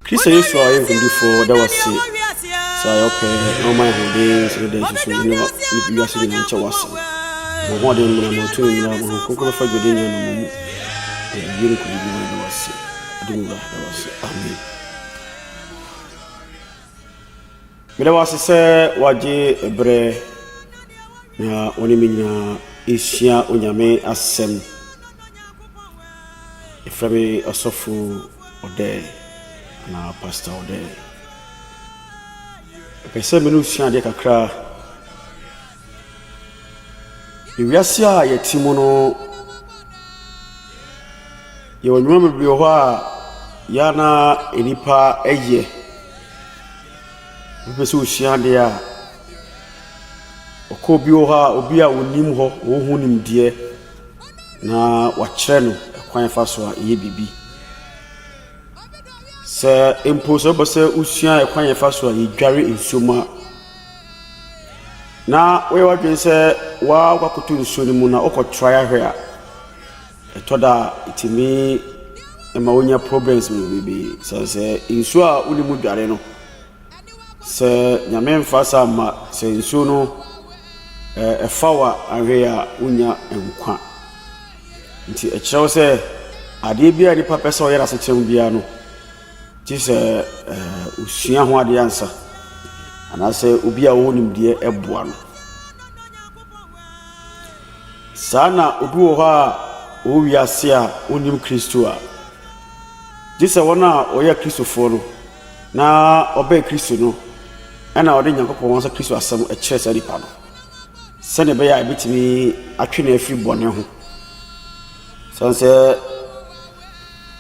Chris Yesu ayi gundi for that was it. So I okay, no my holding so that you should know if you are sitting in Chawasa. But what then when I'm to him, I'm going to fight with him and you could be one of us. I don't know that was amen. But I was to say, Waji Ebre, na onimina Ishia Unyame Asem. If I be a sofu ode na pastor ode. Pese menu sia de kakra. Iwiasia yetimo no ye wonwam bi ho a yana enipa eye. Pese usia de a okobi ho a obi a onim ho wo hu nim de na wa kire no kwan fa so a ye bibi. Se impose obose usua e kwan fa so a ye dware nsoma na we wadwen se wa kwakoto nsuo ni mu na okotry ahwe a etoda itimi ema wonya problems mu bibi se nsuo a uni mu dware no se nyame mfa sa ma se nsuo no efawa ahwe a unya enkwa nti e kyerew se ade bia ni papa se oyera se kyem bia no ti se usua ho ade ansa ana se obi a wonim de eboa no sana obi wo ha o wiase a onim Kristo a ti se wona oya Kristofo no na oba Kristo no ana ode Nyankopon won sa Kristo asem e kyere sa dipa no se ne be ya bitimi atwe na afiri bone ho sanse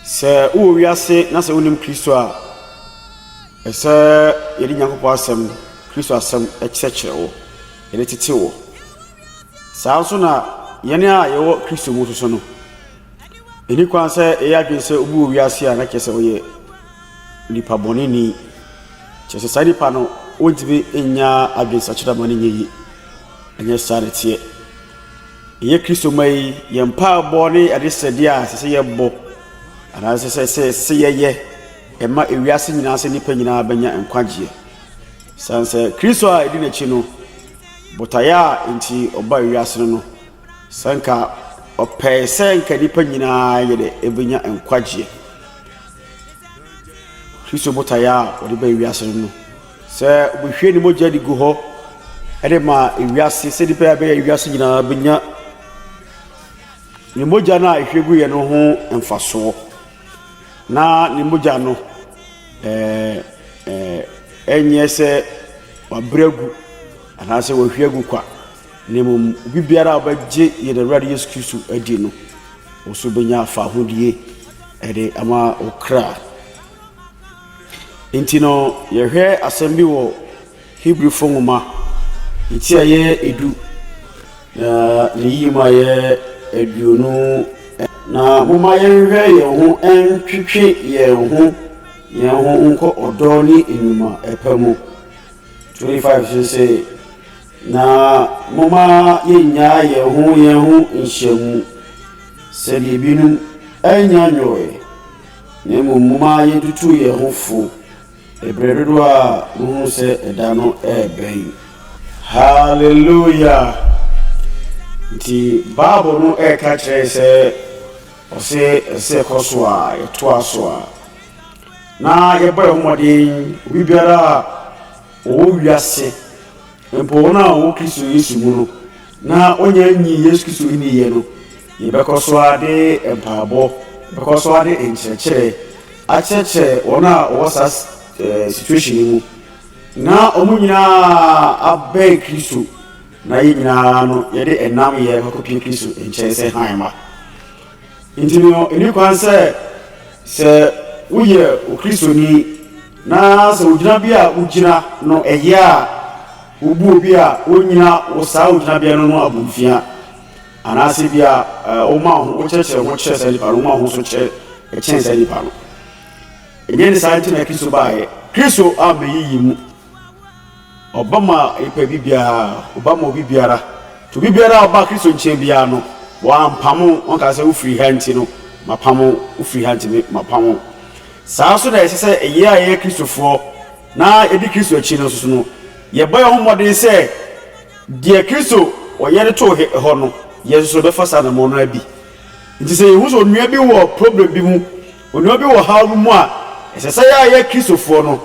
se o wiase na se onim Kristo a ese yedi Nyankopon asem Kristo asem e kyere wo yedi tete wo sa so na yene a yewo Kristo mu so no eni kwan se e yadwen se obi o wiase a na kese oye lipa bone ni kese sa lipa no ontibi enya adwen sa kyera mane nyi enye sare tie ye Kristo mai yempa bone ade sede a se ye bo ana se ye ema ewiase nyina se nipa nyina banya enkwagye sanse Kristo a edi na chi no botaya nti oba ewiase no sanka opese nka nipa nyina yede ebanya enkwagye Kristo botaya odi ba ewiase no se obuhwe ni moja di gu ho ede ma ewiase se nipa ya ba ewiase nyina banya ni moja na ehwegu ye no ho emfaso na ni moja no enye se wabregu anase wahwegu kwa ni mum bibiara obagye ye the radio Yesu Kristo adi no oso benya fa hodie ede ama okra intino ye hwe asembi wo Hebrew fongoma itia ye edu ni yima ye eduno na moma ye hwe ye ho entwetwe ye ho nko odoni enuma epamu 25 say na moma ye nya ye ho nhyemu se de binu anya nyoe ne moma ye tutu ye ho fu ebredo a mu se edano eben hallelujah nti babo no ka kire se ose koso a eto aso a na ye boy homodin obi biara o wiase empo na o Kristo Yesu mu no na onya nyi Yesu Kristo ni ye no ye bekoso ade empabo bekoso ade enchekere acheche ona o sa situation mu na omunyina abe Kristo na yinyina no ye de enam ye kokopi Kristo enchese hanma intino eni kwanse se uye o Kristo ni na se ujina bia ujina no eya ubu bia onyina o sa ujina bia no abumfia anase bia o ma ho cheche ho cheche ni paro ma ho so che e chense ni paro enye ni sa ntina Kristo bae Kristo abeyi mu Obama ipe bibia Obama bibiara to bibiara oba Kristo nche bia no wa mpamu onka se ufiri hanti no mapamu ufiri hanti me mapamu saa so na yɛsɛ ɛyɛ a yɛ Kristofo na edi Kristo akyi no so no yɛbɔ yɛn ho mmɔden sɛ deɛ Kristo ɔyɛ to hɔ no yɛso bɛfa saa na mo no abi nti sɛ yɛhu sɛ onua bi wɔ problem bi mu onua bi wɔ haw mu a ɛsɛ sɛ yɛ Kristofo no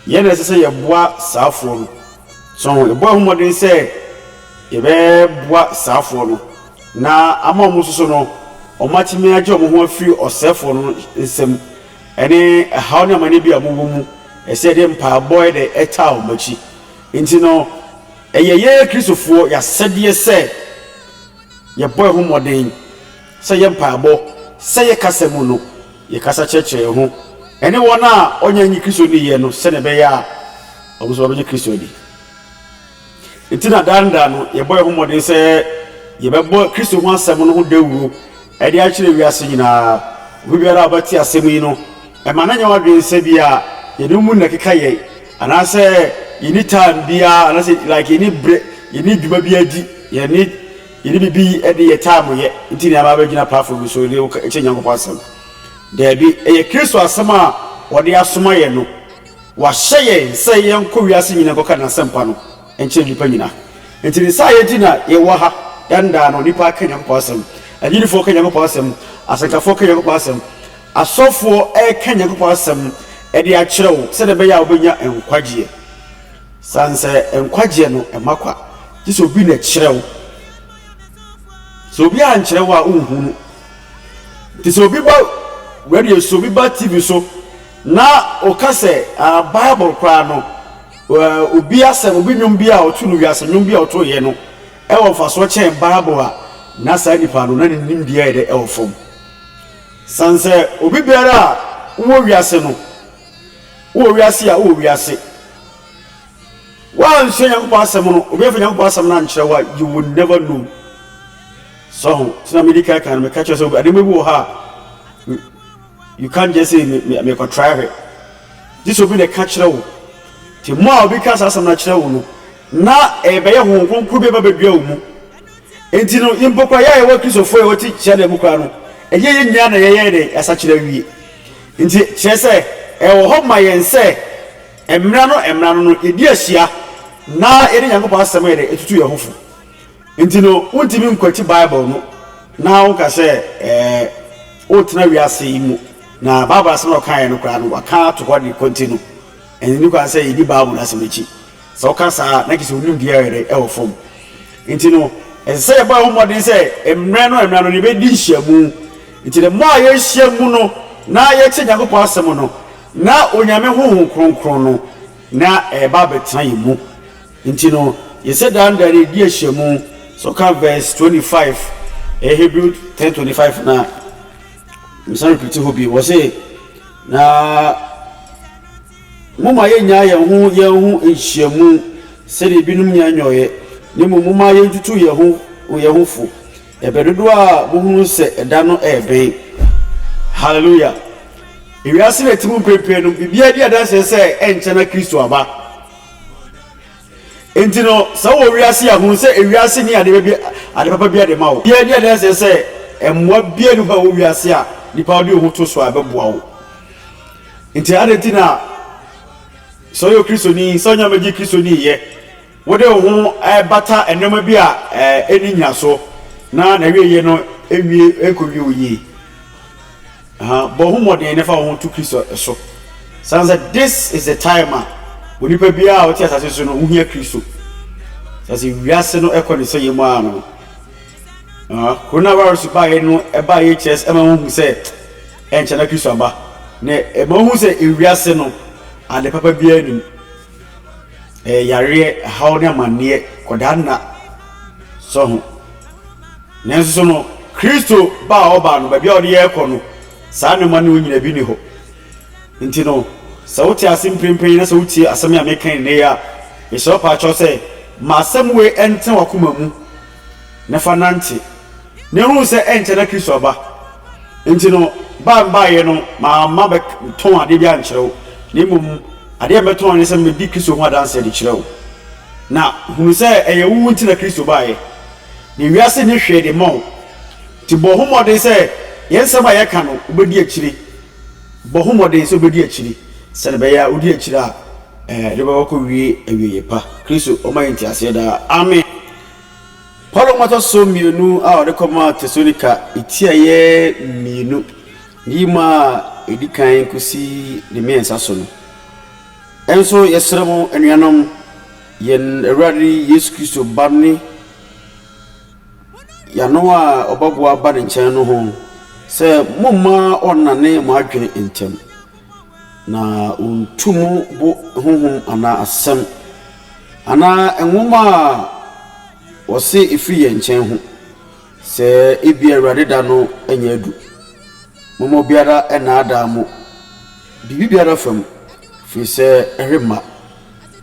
yɛn na ɛsɛ sɛ yɛboa saafoɔ no so yɛbɔ ho mmɔden sɛ yɛbɛboa saafoɔ no na ama ɔmo so no ɔmatimi agye ɔmo ho afiri ɔsɛfoɔ no nsɛm ɛne haw ne amane bi a mo wɔ mu ɛsɛ de mpaabɔ de ɛta ɔmo akyi nti no ɛyɛ Kristofoɔ yɛasɛdeɛ sɛ yɛbɔ ho mmɔden sɛ yɛ mpaabɔ sɛ yɛ kasa mu no yɛ kasa kyerɛkyerɛ ho ɛne wɔn a ɔnya nyi Kristo ni yɛ no sɛ ne bɛyɛ a ɔmo so ɔbɛgye Kristo di nti na danda no yɛbɔ ho mmɔden sɛ yɛbɛbɔ Kristo ho asɛm no ho dawuro ɛde akyerɛ wiase nyinaa obi biara abati asɛm yi no ɛma na nya wadwen sɛ bi a yɛde mu na keka yɛ anaasɛ yɛni time bia anaasɛ like yɛni dwuma bi adi yɛni bibi ɛde yɛ time yɛ nti na aba bɛgyina platform bi so ne ɛkyɛ Nyankopɔn asɛm daabi ɛyɛ Kristo asɛm a wɔde asoma yɛ no wahyɛ yɛn sɛ yɛnkɔ wiase nyina kɔka n'asɛmpa no ɛnkyerɛ nipa nyina nti ne saa yɛdi na yɛwɔ ha yɛndaa no nipa aka Nyankopɔn asɛm agyinifoɔ ka Nyankopɔn asɛm asɛnkafoɔ ka Nyankopɔn asɛm asɔfoɔ ɛka Nyankopɔn asɛm ɛde akyerɛ wo sɛ de bɛyɛ a wobɛnya nkwagyeɛ sansɛ nkwagyeɛ no ɛmakwa gye sɛ obi na kyerɛ wo sɛ obi a nkyerɛ wo a wonhu no nti sɛ obi ba radio so obi ba TV so na oka sɛ Bible koraa no obi asɛm obi nnwom bi a ɔto no wiase nnwom bi a ɔto yɛ no ɛwɔ mfasoɔ kyɛn Bible a na saa nipa no na ne nimdeɛ yɛ dɛ ɛwɔ fam sansɛ obi biara a wo wiase no wo wiase a wo wiase wan hwɛ Nyankopɔn asɛm no obi afa Nyankopɔn asɛm na nkyerɛ wa you will never know so na medical kan me catch yourself ade mebi wo ha you can't just say me contrive it this will be the catch wo ti mo a obi ka asɛm na kyerɛ wo no na ɛbɛyɛ ho konkro bi ba bedua wo mu enti no impokwa ya yɛwɔ Kristofo yɛwɔ ti kyerɛ na mu kwa no ɛyɛ yɛ nya na yɛyɛ de asa kyerɛ wie enti kyerɛ sɛ ɛwɔ hɔ ma yɛn sɛ emra no edi ahyia na yɛde Nyankopɔn asɛm yɛ de etutu yɛ hofo enti no wontimi nkwati Bible no na wo ka sɛ o tena wiase yi mu na Bible asɛm no kan yɛ no kwa no waka to hɔ de continue ɛni ni kwa sɛ yɛdi Bible asɛm akyi sɛ woka saa na kisi onim deɛ yɛ de ɛwɔ fam enti no ɛsɛ yɛbɔ ho mmɔden sɛ emra no ne bɛdi nhyiamu nti de mo a yɛhyia mu no na yɛte Nyankopɔn asɛm no na onyame honhom kronkron no na ɛba betena yɛ mu nti no yɛsɛ danda de di ahyiamu so ka verse 25 Hebrew 10:25 na misan repeat ho bi wɔ sɛ na moma yɛnya yɛn ho nhyiamu sɛde binom nya nyɔyɛ ne moma yɛntutu yɛn ho fo ɛbɛdodo a mohunu sɛ ɛda no ɛbɛn hallelujah ewiase na timu prepare no bibia di adanse sɛ ɛnkyɛ na Kristo aba enti no sɛ wo wiase a hu sɛ ewiase ni ade papa bia de ma wo bia di adanse sɛ ɛmmoa bia ni ho wo wiase a nipa ode ho to so abɛboa wo enti adenti na sɛ yo Kristo ni sɛ nya magi Kristo ni yɛ wode ho bata enema bi a eni nya so na wiye no ewie ekowie oyi bo hu modern nefa ho to Kristo so sounds like this is the time onipa bia a oti asase so no hu hia Kristo sase wiase no ekɔ ne sɛ yemu ano coronavirus ba ye no e ba ye chess e ma hu sɛ enche na Kristo aba ne e ma hu sɛ ewiase no ade papa bia nim yare hawo ne amane koda na so ho nenso so no Kristo ba oba no ba bia ode ye kɔ no saa ne ma ne onyina bi ni ho nti no sɛ wote asem prempren na sɛ wotie asem ya mekan ne ya e so pa cho sɛ ma asem we ente wakoma mu ne fa nante ne hu sɛ ente na Kristo aba nti no ba ye no ma be ton ade bia nkyerɛw ne mum ade me ton ne sɛ me di Kristo ho adanse de kyerɛw na hu sɛ ɛyɛ wu nti na Kristo ba ye ne wiase ne hwɛ de mo ti bo ho mode sɛ yensɛm a yɛka no obedi akyire bohomode so bedi akiri se ne be ya odi akiri a de be ko wie awie pa Kristo o ma nti ase da amen. Paulo mato so mienu a ode koma Tesalonika itiaye mienu nima edikan kusi de miensa so no enso yesremo anuanom yen awurade Yesu Kristo barni ya no a obaboa ba ne nkyɛn no ho sɛ momma ɔnane mo adwene ntem na untumu bo honhom ana asɛm ana enwoma a wɔse efiri yɛn nkyɛn ho sɛ ebi awurade da no anya adu momo biara ɛna ada mo bibi biara fam fi sɛ ɛhwema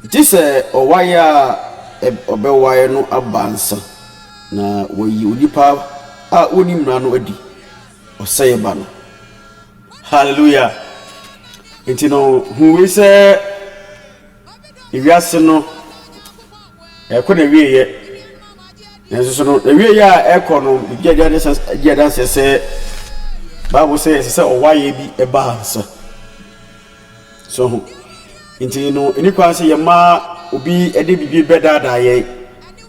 nti sɛ ɔwaye a ɔbɛwaye no abansa na wayi onipa a onimra no adi ɔsɛe ba no. Hallelujah. Nti no huwe sɛ ewiase no ɛkɔ na wieyɛ nso no ewieyɛ a ɛkɔ no bibiada sɛ Bible sɛ sɛ ɔwaye bi ɛba ansa so ho nti no enikwa sɛ yɛma obi ɛde bibi bɛdaadaa yɛ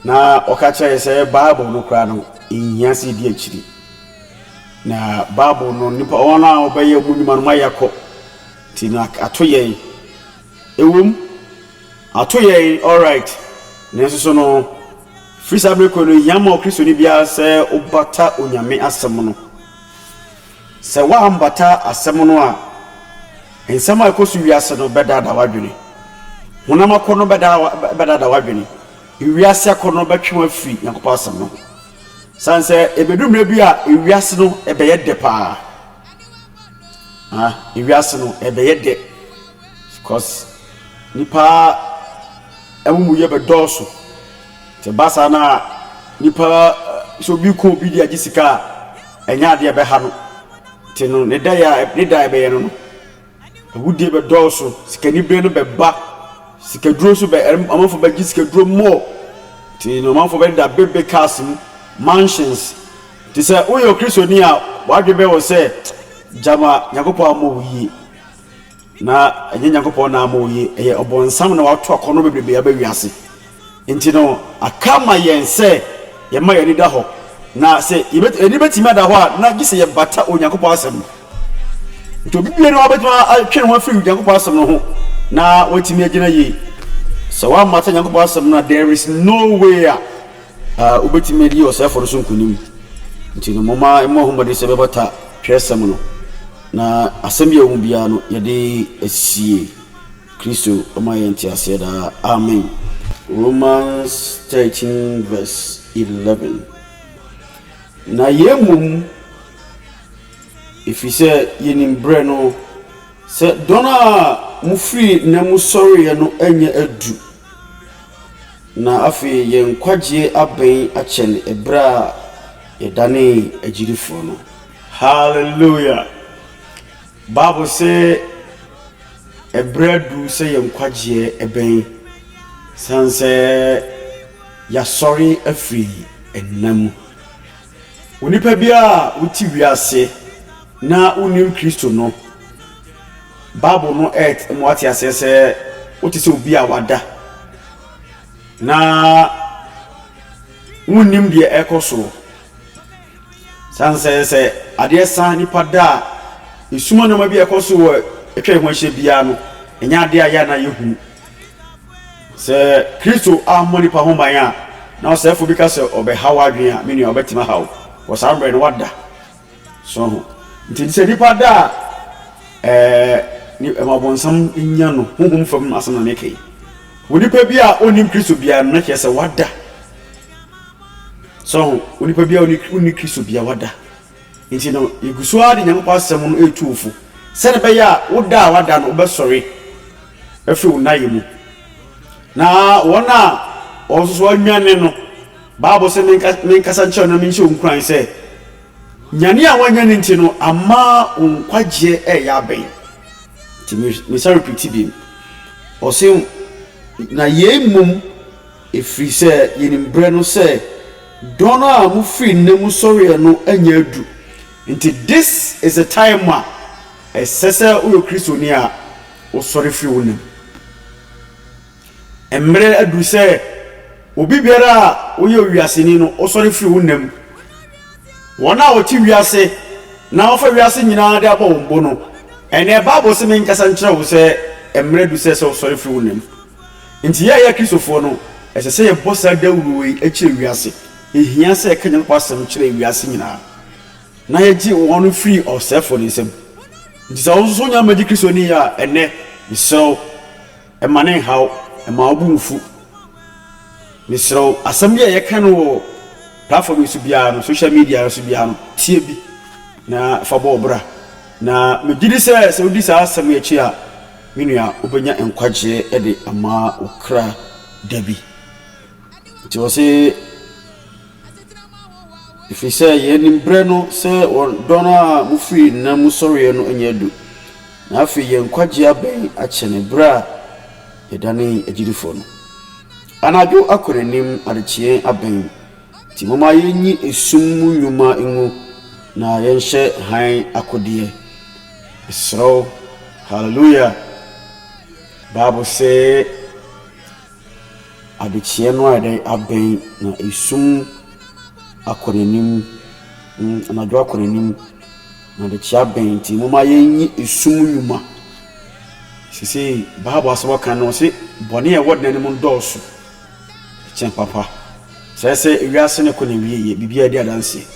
na ɔka kyerɛ sɛ Bible no kra no nhia sɛ di akyiri na Bible no nipa ona ɔbɛyɛ mu nyuma no mayakɔ ti na ato yɛn ewom ato yɛn all right nso so no free sabreko no yama Kristo ni bia sɛ obata onyame asɛm no sɛ wa ambata asɛm no a ensɛm a ɛkɔso wiase no bɛdada wadwene honam akɔ no bɛdada wadwene wiase akɔ no bɛtwe afiri Nyankopɔn asɛm no sanse ebedumre bi a wiase no ɛbɛyɛ de paa wiase no ɛbɛyɛ de because nipa ɛmumu yɛ bɛdɔɔso te basa na nipa so bi ko bi di agisika ɛnya ade ɛbɛha no te no ne da ɛbɛyɛ no awudie bɛdɔɔso sikani bre no bɛba sikaduro so bɛ amafo bɛgi sikaduro mo te no amafo bɛ da bebe cars mansions te sɛ woyɛ Kristo ni a wadwe bɛ wɔ sɛ jama Nyankopɔn amowie na enye Nyankopɔn na amowie ɛyɛ ɔbɔnsam na wato akɔno bebrebe ya bɛwiase nti no akama yɛn sɛ yɛma yɛni da hɔ na sɛ eni betimi da hɔ a na gise yɛ bata Onyankopɔn asɛm nti bibie no abetuma atwe ho afiri Nyankopɔn asɛm no ho na watimi agina yi sɛ wa mata Nyankopɔn asɛm na there is no way obetimi di yourself for so nkunim nti no mama emo homode sɛ bɛbata twɛsɛm no na asɛm yɛ hu bia no yɛde asie Kristo ɔma yɛn ti ase da amen. Romans 13 verse 11 na yemum ifise yenim bre no se dona mu free na mu sorry no anya adu na afi yen kwagye aben akyene ebra yedane agirifo no. Hallelujah. Bible say ebra du say yen kwagye eben sanse ya sorry afri enam onipa bia uti wiase na unim Kristo no Bible no earth mo ati asese uti se obi a wada na unim de ekoso sanse se ade san nipa da esuma no ma bi ekoso wo etwa ho hye bia no enya ade aya na yehu se Kristo amoni pa ho ban a na osefo bi ka se obehawa adwen a menu obetima hawo wo sambre no wada so ho nti se nipa da ni emabonsam nya no honhom fam asem na mekai wonipa bi a onim Kristo bia no na kese wada so wonipa bi a oni Kristo bia wada nti no iguso ade Nyankopɔn asem no etuufo se ne be ya woda wada no obesori afi unaye mu na wona osusu anwane no Bible se menkasa nche no menche onkran se nyane a wanyane nti no ama onkwagye ya ben ti me say repeat bi o se na yemum efri se yenimbre no se dono a mu free na mu sorry no anya adu nti this is a time esese uyo Kristo ni a osori fi wonam emre adu se obi biara uyo wiase ni no osori fi wonam wona oti wiase na ofa wiase nyina de aba wombo no ene Bible se men kasa nkyere wo se emre adu se osori fi wonam nti ya Kristofo no esese ye bossa dawuwe akire wiase ehia se kanya kwasem kyere wiase nyina na ye gi wonu free of self for them nti sa wo so nya magi Kristo ni ya ene misro emane haw ema obunfu misro asem ye kan wo platform su bia no social media su bia no tie bi na fa bo bra na megidi se odi sa asem ye chi a minua obenya enkwagye ede ama okra dabi nti wo se ifise ye nimbre no se dona mu free na mu sorry no enyedu na afi ye nkwagye aben achene bra yedane agirifo no anadwo akoranim adechie aben ti mama yenyi esum nyuma enwu na yenhye han akode isro hallelujah Bible say adechie no ade aben na esum akoranim anadwo akoranim na adechie aben ti mama yenyi esum nyuma sisi Bible aso kan no se bone e wod nanim ndooso chen papa se ewiase ne ko ne wiye bibia di adanse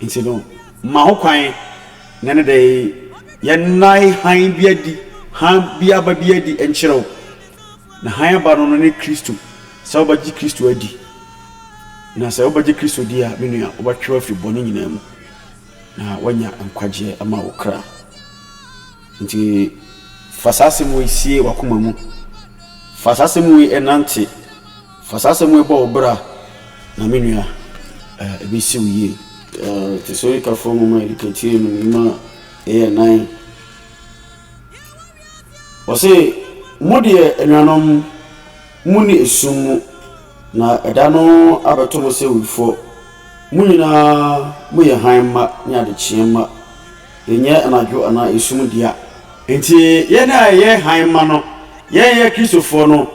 nti no ma ho kwan nene de yenai han biadi han bia ba biadi enkyerɛw na han ba no ne Kristo se obaji Kristo adi na se obaji Kristo di a menua obatwe afi bone nyina mu na wanya nkwagye ama okra nti fasase mu isie wakoma mu fasase mu enante fasase mu ebo obra na menua ebisi uye tesori ka fomu ma edikati no ma e9 wose modi enuanom muni esum na edano abeto mo se wifo munyina muye hanma nya de chiema enye anadwo ana esum dia enti ye na ye hanma no ye Kristofo no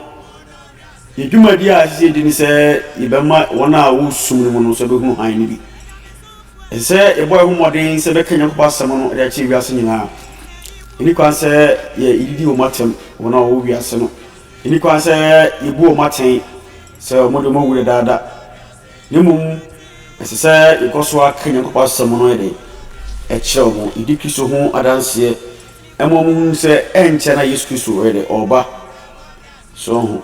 yeduma dia asise di ni se ibema wona wo sum no no so be hu han ni bi ese eboy hu modern se be kanya ko asem no de achi wiase nyina ini kwa se ye ididi o matem wona wo wiase no ini kwa se ibu o maten se omodo mo wure dada nimum ese se ikoso akanya ko asem no de ekyerɛ mo idi Kristo ho adanse emom se enche na Yesu Kristo wede oba so ho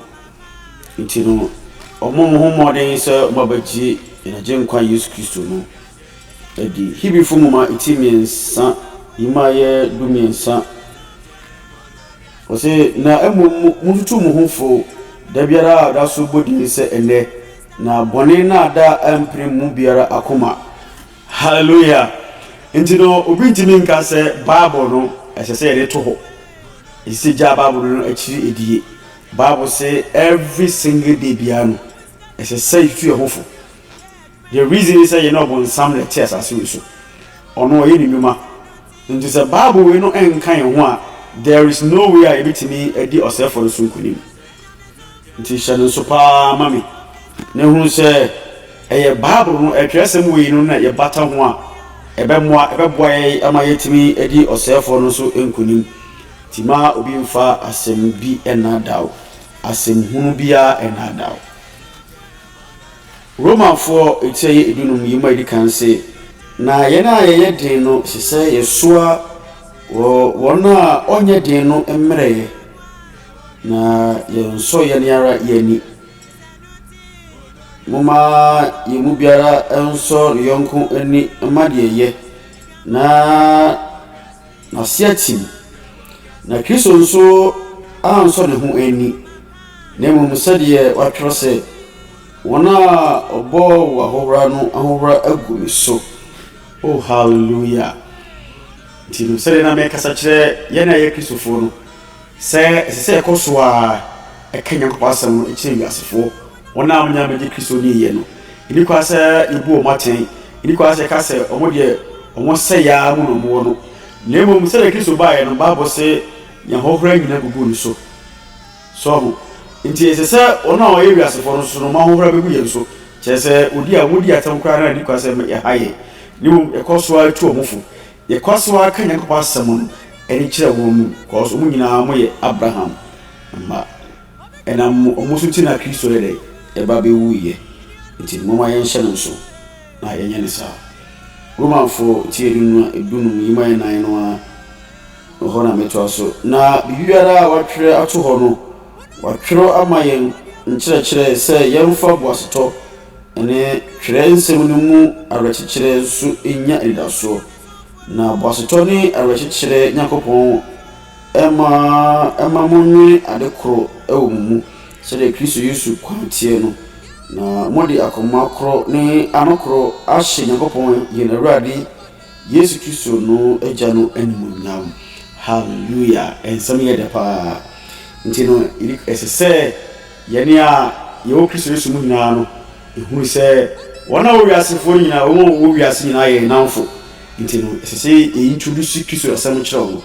intino omom ho modern se mabaji ina je nkwa Yesu Kristo no edi hibifu muma itimiensa imaye dumiensa ose na emom mututu mu hofo da biara da so bodi se ene na bone na da amprim mu biara akoma hallelujah intino obi ntimi nka se Bible no esese yede to ho isi ja Bible no akiri edie Bible say every single day biano esese yitu ye hofo the reason is you know bon sam le test asu so ono ye ni nyuma nti se Bible we no enkan ho a there is no way I bitimi edi osef for so kunim nti shano so pa mami ne hu se eye Bible no etwesem we no na ye bata ho a ebeboa ye ama yetimi edi osefo no so enkunim tima obi mfa asem bi enadaw asem hunu bia enadaw Roman for etiye edunum yima edi kan se na ye na ye den no sese yesoa wona onye den no emreye na ye nso ye ni ara ye ni mama yemu biara enso yonko ani amade ye na siatim na Kristo nso anso ne ho ani na mu sade watrose wona obo wa howra no ahowra agu so oh hallelujah tinu sare na me kasa kire ye na ye Kristofo no se ekoso a ekanya ko asem no ekire yasefo wona amnya meje Kristo ni ye no ini kwa se ibu o maten ini kwa se ka se omo de omo se ya mu no mo no na mmom sɛ de Kristo baeɛ no Bible sɛ yɛn hohora nyina gugu ne so so nti ɛsɛ sɛ ɔno a ɔyɛ wiasefo no so no ma hohora bɛgu yɛn so kyerɛ sɛ wodi atam koraa na adi kwa sɛ yɛha yɛ ne mmom yɛkɔ so atu ɔmo fo yɛkɔ so aka Nyankopɔn asɛm no ɛne kyerɛ wɔn mu kɔɔ so ɔmo nyinaa mo yɛ Abraham mma ɛnam ɔmo so ti na Kristo yɛ dɛ ɛba bɛwuyɛ nti mmom ayɛ nhyɛ no nso na yɛnyɛ ne saa Romanfo tie edunum yima yɛ nan no a hɔ na metoa so na bibiara a watwerɛ ato hɔ no watwerɛ ama yɛn nkyerɛkyerɛ sɛ yɛmfa boasetɔ ɛne twerɛ nsɛm no mu awerɛkyekyerɛ nso ɛnya anidasoɔ na boasetɔ ne awerɛkyekyerɛ Nyankopɔn ɛma mo nwe ade koro ɛwɔ mu sɛdeɛ Kristo Yesu kwanteɛ no na mode akoma koro ne anokoro ahyɛ Nyankopɔn yɛn Awurade Yesu Kristo no agya no animuonyam hallelujah ensɛm yɛ dɛ paa nti no ɛsɛ sɛ yɛne a yɛwɔ Kristo Yesu mu nyinaa no ɛhunu sɛ wɔn a wɔwiasefoɔ nyinaa wɔn a wɔwiase nyinaa yɛ namfo nti no ɛsɛ sɛ yɛintroduce Kristo asɛm kyerɛ wɔn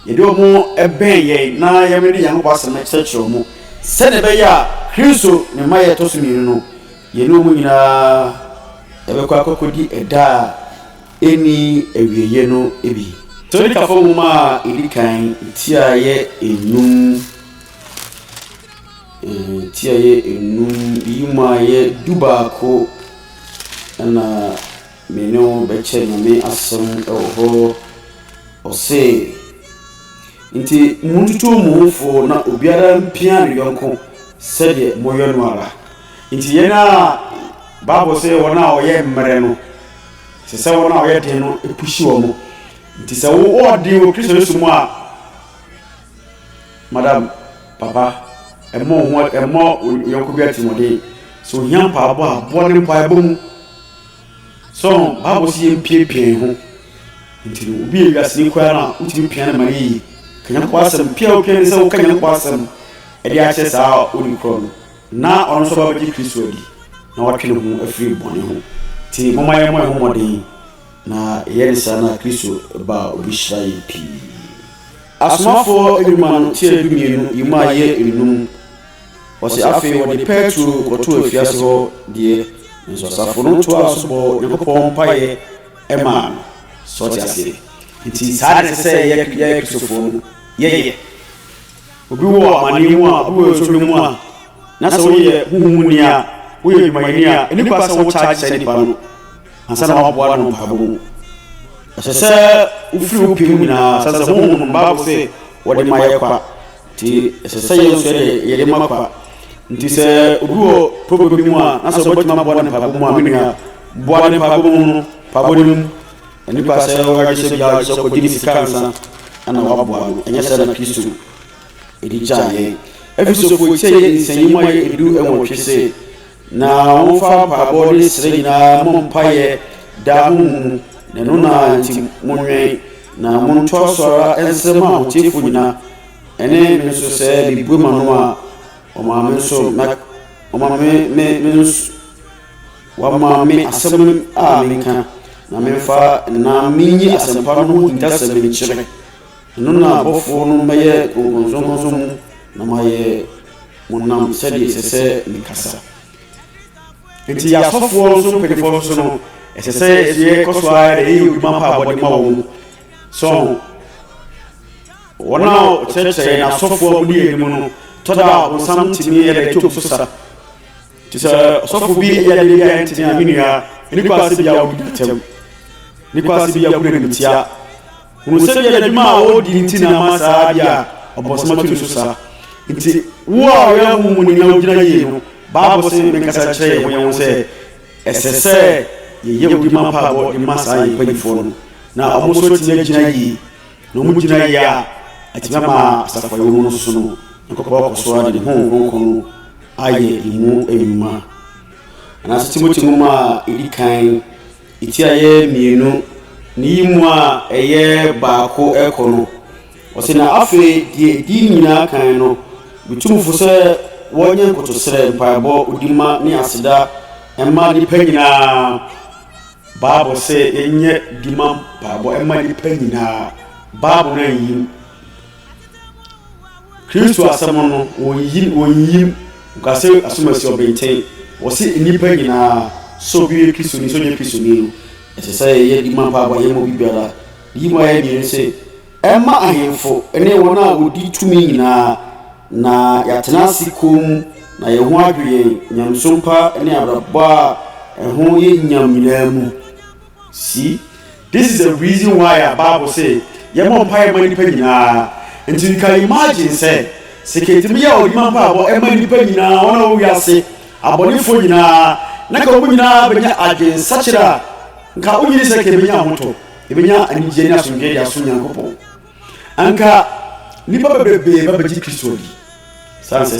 yɛde wɔn ɛbɛn yɛn na yɛmɛde Nyankopɔn asɛm kyerɛkyerɛ wɔn sɛdeɛ ɛbɛyɛ a Kristo ne mma yɛ tɔ so mmienu no yɛne wɔn nyinaa ɛbɛkɔ akɔkɔdi ɛda a ɛni awieɛ no ebi so ne kafo nwoma a ɛdi kan tiayɛ enum yima yɛ dubaako ɛna mene bɛkyɛ nyame asɛm ɛwɔ hɔ ɔse nti muntutu mo hofo na obiara mpia ne yɔnko sɛdeɛ moyɛ no ara nti yɛn a Bible sɛ wɔn a ɔyɛ mmerɛ no sɛ wɔn a ɔyɛ den no epushi wɔn nti sɛ wo ɔden wɔ Kristo Yesu mu a madam papa ɛmɔ yɔnko bi atimɔden so ohia mpaabɔ a boɔ ne mpaabɔ mu so Bible sɛ yɛmpiepie ho nti obi yɛ wiase koraa na wotumi pia ne ma ne yi ka Nyankopɔn asɛm pia wo pia ne sɛ woka Nyankopɔn asɛm ɛde akyɛ saa ɔni korɔ no na ɔno nso babɛgye Kristo adi na watwe ne ho afiri bɔne ho nti moma yɛ mmɔ ho mmɔden na ɛyɛ ne saa na Kristo ba obi hyira yɛ pii asomafoɔ adwuma no tie adumienu yima yɛ enum wɔsɛ afei wɔde Petro kɔto afiase hɔ deɛ nso asafo no to asobɔ Nyankopɔn mpayɛ ɛma no sɔte ase nti saa ne sɛ yɛ Kristofoɔ no yɛyɛ obi wɔ amane mu a obi wɔ sɔre mu a na sɛ woyɛ huhumuni a woyɛ adwumayɛni a ɛne kwa sɛ wo charge sɛ nipa no ansa na waboa no mpabɔ mu ɛsɛ sɛ wofiri wo pii mu nyinaa sɛ sɛ honhom no Bible sɛ wɔde ma yɛ kwa nti ɛsɛ sɛ yɛ nso yɛde ma kwa nti sɛ obi wɔ problem bi mu a na sɛ wobɛtumi aboa ne mpabɔ mu a menua boa ne mpabɔ mu no mpabɔ no mu ɛnipa sɛ wɔgye sɛ bia sɛ kɔgye ne sika nsa ana waboa no ɛnyɛ sɛ na Kristo ɛdi gyaeɛ Efesofoɔ tie yɛ nsɛnyimu a yɛ edu ɛwɔtwe se na wɔmfa mpaabɔ ne srɛ nyinaa mo mpayɛ da honhom na ɛno na nti monwɛn na montoa so ara ɛnsɛm a ahotiefo nyinaa ɛne me nso sɛ mebue m'ano a ɔma me asɛm a menka na memfa na menyi asɛmpa no ho ntasɛm nkyerɛ ɛno na abɔfoɔ no mɛyɛ nkɔnsɔnkɔnsɔn mu na mayɛ monam sɛdeɛ ɛsɛ sɛ mekasa nti yɛasɔfoɔ nso mpanyinfoɔ nso no ɛsɛ sɛ yɛkɔ so a ɛyɛ odwuma mpaabɔde ma wɔn mu so wɔn a kyerɛkyerɛ na asɔfoɔ mu ne yɛ anim no tɔda a ɔnsam tumi yɛde twom so sa nti sɛ ɔsɔfo bi yɛde bi a ɛntene a menua nipa ase bi a wɔdi atɛm nipa ase bi a wɔdi animtia hunu sɛdeɛ adwuma a wɔdi nti na ama saa bi a ɔbɔnsɛm ato ne so saa nti wo a ɔyɛ mu ne nyina wogyina yie no Bible sɛ menkasa kyerɛ yɛn ho sɛ ɛsɛ sɛ yɛyɛ odwuma mpaabɔ de ma saa mpanyinfoɔ no na ɔmo nso tumi gyina yie na ɔmo gyina yie a atumi ama asafo yɛ mu no so no Nyankopɔn kɔ so ade ne ho nkonko no ayɛ emu enwuma anaasɛ Timoti nwoma a ɛdi kan ɛti ayɛ mmienu ne yi mu a ɛyɛ baako ɛkɔ no ɔsɛ na afei deɛ ɛdi nyinaa kan no bitumfo sɛ wɔnyɛ nkotosrɛ mpaebɔ odima ne aseda ɛma nipa nyinaa Bible sɛ ɛnyɛ dima mpaebɔ ɛma nipa nyinaa Bible na yim Kristo asɛm no wɔyim nkase asomasi ɔbɛnten wɔse nipa nyinaa so bi Kristo ni so nyɛ Kristo ni ɛsɛ sɛ yɛ di ma mpaabɔ yɛ mo bibiara yi mo ayɛ ni sɛ ɛma ahemfo ɛne wɔn a wɔdi tumi nyinaa na yɛatena ase kom na yɛn ho adwene nyamsompa ne abrabɔ a ɛho yɛ nyam nyinaa mu. See, this is the reason why a Bible say yɛ mo mpae ma nipa nyinaa. Nti you can imagine say seketimi yɛ ɔdi ma mpaabɔ ɛma nipa nyinaa wɔn a wɔwi ase abɔnefo nyinaa na ka wɔn nyinaa bɛnya adwene sakyera nka onyini sɛ kebenya ahoto ebenya anigye ne asomdwe de aso Nyankopɔn anka nipa bebrebe babɛgye Kristo di sanse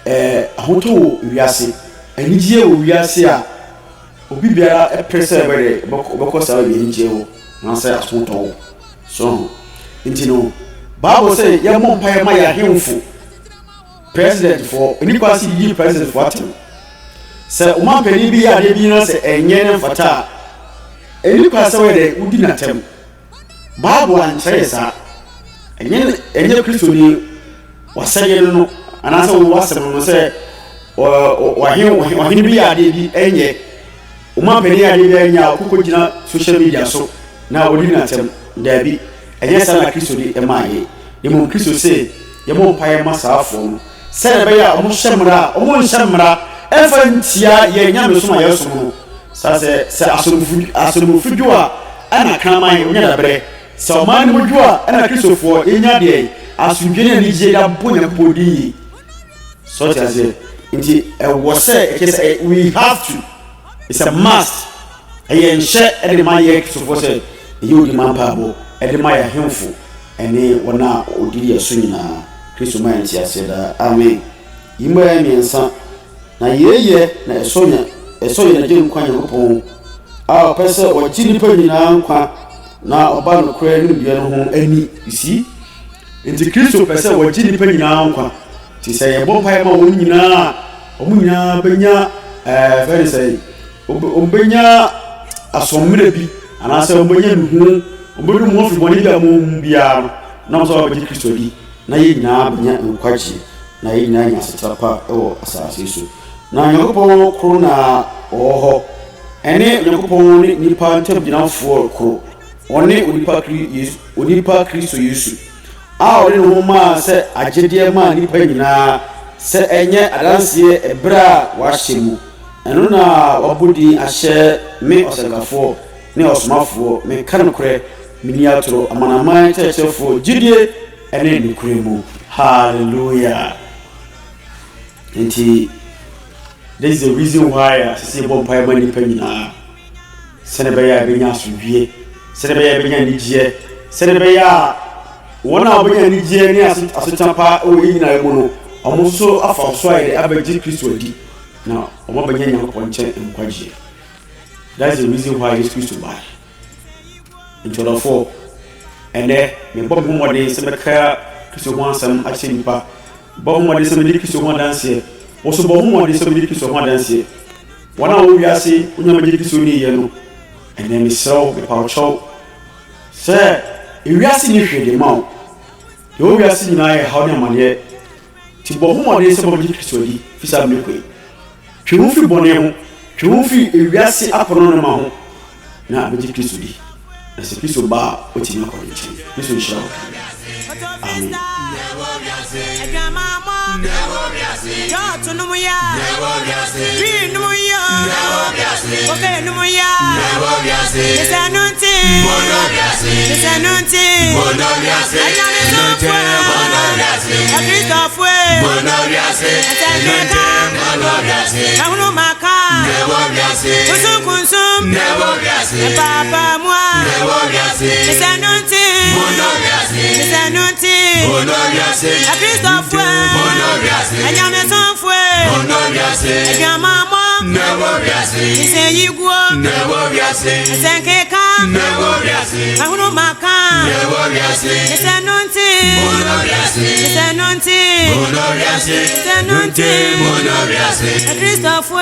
sɛ ahoto wɔ wiase anigye wɔ wiase a obi biara ɛpɛsɛ bɛre bɛkɔ saa anigye wɔ na sɛ ahoto wɔ so nti no Bible say yɛ mo mpae ma yɛ ahemfo president for enipa si yi president for atem sɛ ɔman pani bi yɛ ade bi na sɛ ɛnyɛ ne mfata enipa sɛ wɔ de udi na tem Bible ankyerɛ saa ɛnyɛ Kristo ni wasɛyɛ no anaasɛ wasɛm no sɛ wahene bi yɛ ade bi ɛnyɛ ɔman pani yɛ ade bi ɛnyɛ a ɔkokɔ gyina social media so na ɔdi na tem daabi ɛnyɛ sɛ na Kristo di ɛma yɛ yɛmɔ Kristo sɛ yɛmɔ mpaeɛ ma saafoɔ no sɛ ɛbɛyɛ a ɔmo hyɛ mmara ɔmo nhyɛ mmara ɛfa ntia yɛ nyame som a yɛsom no sɛ asomfodwo a ɛna kraman ɔnyɛ dabrɛ sɛ ɔman no modwo a ɛna Kristofoɔ ɛnya deɛ asomdwe ne anigye da bɔ Nyankopɔn din yi so kyerɛ sɛ nti ɛwɔ sɛ ɛkyɛ sɛ we have to, it's a must ɛyɛ nhyɛ ɛde ma yɛ Kristofoɔ sɛ ɛyɛ odi ma mpaabɔ ɛde ma yɛ ahemfo ɛne wɔn a ɔdi yɛ so nyinaa Kristo ma yɛnti ase da amen. Yimba yɛ mmiɛnsa na yɛyɛ na ɛsɔ yɛ na gye nkwa Nyankopɔn a ɔpɛ sɛ ɔgye nipa nyinaa nkwa na ɔba no koraa ne bia no ho ani isi nti Kristo pɛ sɛ ɔgye nipa nyinaa nkwa ti sɛ yɛbɔ mpaeɛ ma wɔn nyinaa ɔmo nyinaa bɛnya fɛn sɛ ɔbɛnya asɔmmere bi anaasɛ ɔbɛnya nuhu ɔbɛdu mu ɔfiri bɔne bi a mo biara no na ɔsɛ ɔbɛgye Kristo di na yɛ nyinaa bɛnya nkwagye na yɛ nyinaa nya asetena pa ɛwɔ asase so na Nyankopɔn koro na ɔwɔ hɔ ɛne Nyankopɔn ne nipa ntam gyinafoɔ koro ɔne onipa Kristo Yesu a ɔne ne ho maa sɛ agyedeɛ maa nipa nyinaa sɛ ɛnyɛ adanseɛ ɛberɛ a wahyɛ mu ɛno na wabɔ din ahyɛ me ɔsɛnkafoɔ ne ɔsomafoɔ meka nokorɛ meni atoro amanaman kyerɛkyerɛfoɔ gyidie ɛne nokorɛ mu. Hallelujah. Nti this is the reason why I say bɔ mpaeɛ ma nipa nyinaa sɛne bɛyɛ a bɛnya asomdwie sɛne bɛyɛ a bɛnya anigyeɛ sɛne bɛyɛ a wɔn a wɔbɛnya anigyeɛ ne asetena pa ɛwɔ yi nyinaa mu no ɔmo nso afa so a yɛde abɛgye Kristo adi na ɔmo bɛnya Nyankopɔn nkyɛn nkwagyeɛ. That's the reason why Jesus Christ died. Ntɔdɔfoɔ ɛnɛ mebɔ me ho mmɔden sɛ bɛka Kristo ho asɛm akyerɛ nipa bɔ ho mmɔden sɛ mede Kristo ho adanseɛ wɔso bɔ ho mmɔden sɛ mede Kristo ho adanseɛ wɔn a wɔwɔ wiase wonya magye Kristo ne yɛ no ɛnɛ mesrɛw mepawkyɛw sɛ ewiase ne hwɛ de ma wo deɛ wɔ wiase nyinaa yɛ haw ne amanneɛ nti bɔ ho mmɔden sɛ bɔmagye Kristo adi fi saa mmekoe twe ho firi bɔne ho twe ho firi ewiase akɔnɔ no ma ho na abɛgye Kristo di na sɛ Kristo ba a ɔtumi akɔ ne nkyɛn Kristo nhyira wo. Amen. Christophe